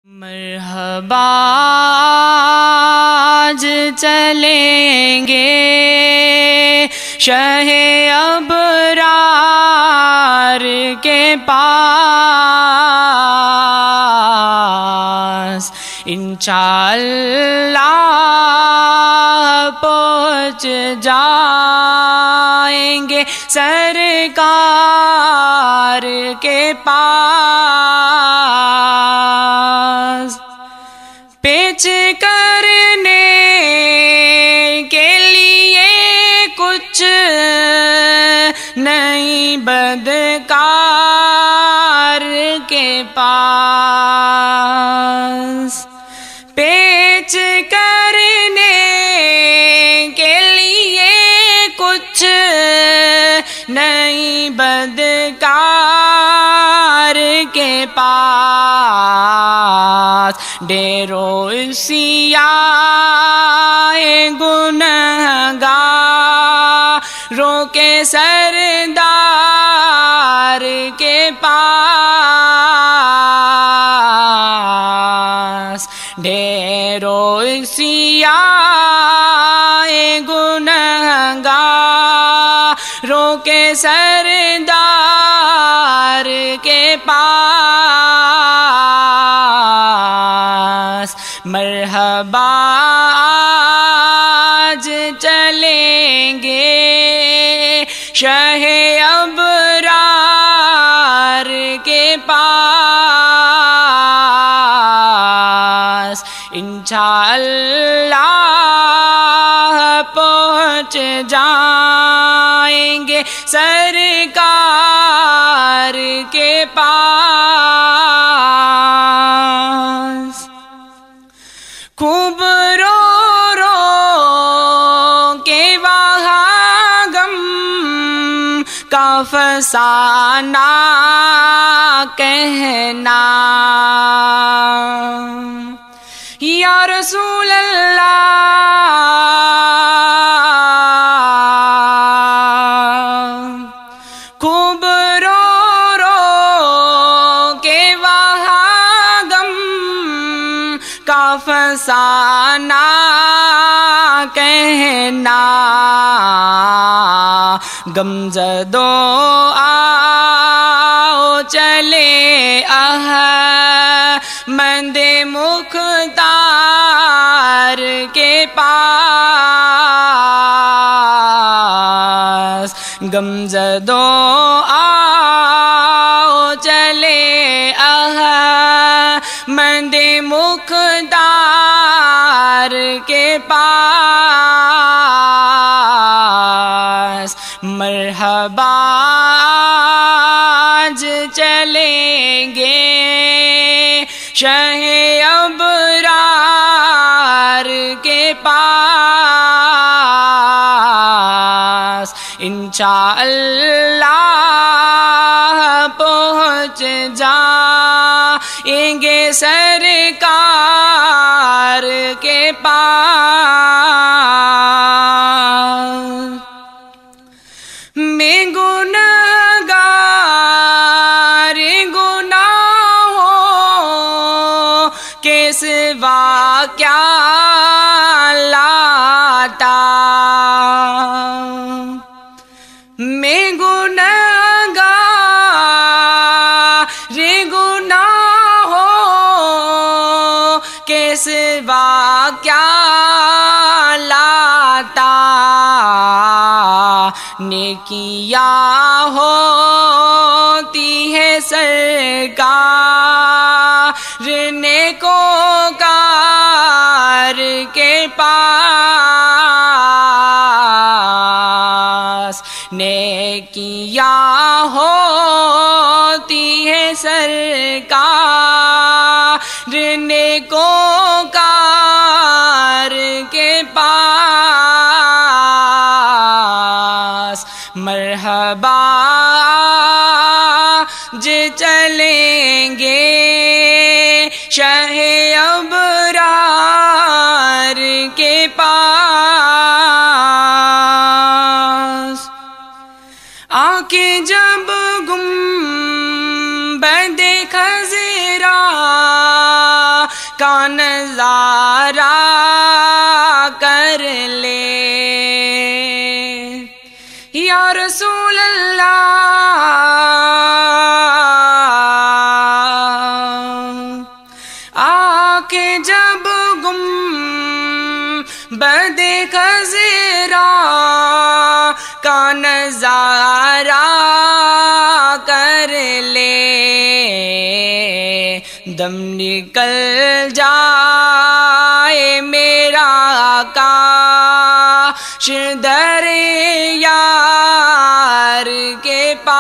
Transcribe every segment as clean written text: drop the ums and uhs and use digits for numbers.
مرحبا آج چلیں گے شہ ابرار کے پاس، انشاءاللہ پہنچ جائیں گے سرکار کے پاس۔ پیچ کرنے کے لیے کچھ نہیں بدکار کے پاس، پیچ کرنے کے لیے کچھ نہیں بدکار کے پاس۔ ڈیرو سیاہ گنہگاروں کے سردار کے پاس، ڈیرو سیاہ گنہگاروں کے سردار کے پاس۔ مرحبا آج چلیں گے شہ ابرار کے پاس، انشاءاللہ پہنچ جائیں گے سرکار کے پاس۔ خوب رو رو کے وہاں غم کا فسانہ کہنا، یا رسول اللہ۔ خوب رو رو کے وہاں غم کا فسانہ کہنا، غمزدوں آؤ چلے احمد مختار کے پاس، غمزدوں آؤ چلے احمد مختار کے پاس۔ مرحبا آج چلیں گے شہ ابرار کے پاس، انشاءاللہ پہنچ جائیں گے سرکار کے پاس۔ میں گنہگار گناہوں کے سوا کیا لاتا، میں گنہگار گناہوں کے سوا کیا لاتا، نیکیاں ہوتی ہے سرکار نیکوکار کے پاس، نیکیاں ہوتی ہے سرکار نیکوکار کے پاس۔ مرحبا آج چلیں گے شہ ابرار کے پاس، آنکھیں جب گنبد خضرا نظارہ کر لے یا رسول اللہ آکے جب گنبد خضرا کا نظارہ کر لے دم نکل جائے میرا کاش در یار کے پاس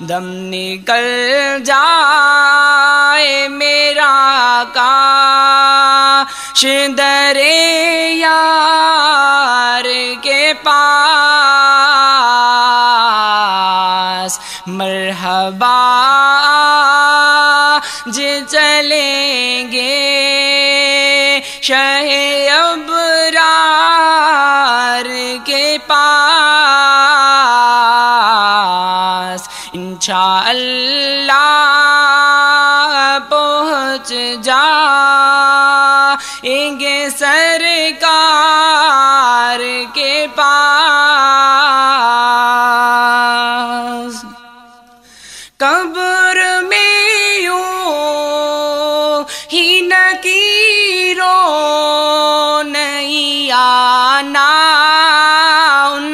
دم نکل جائے میرا کاش در یار کے پاس مرحبا آج چلیں گے شہ ابرار کے پاس انشاءاللہ پہنچ جائیں گے سرکار کے پاس قبر میں یوں ہی نکیروں نہیں آنا ان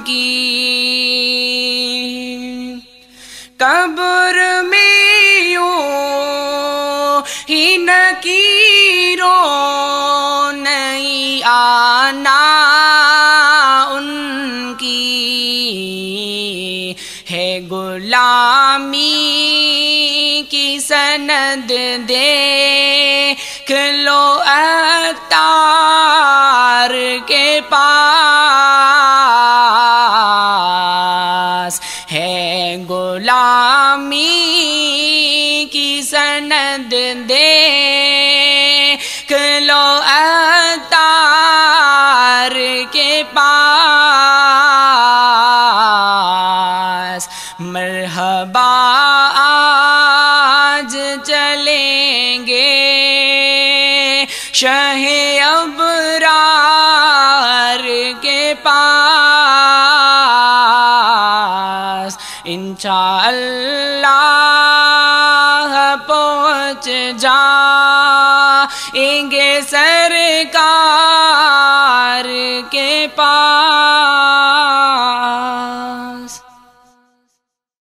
کی قبر میں یوں ہی نکیروں نہیں آنا ان کی ہے غلامی کی سند دیکھ لو عطار کے پاس ہے غلامی کی سند دیکھ لو عطار کے پاس مرحبا آج چلیں گے شہ ابرار کے پاس انشاءاللہ پہنچ جائیں گے سرکار کے پاس.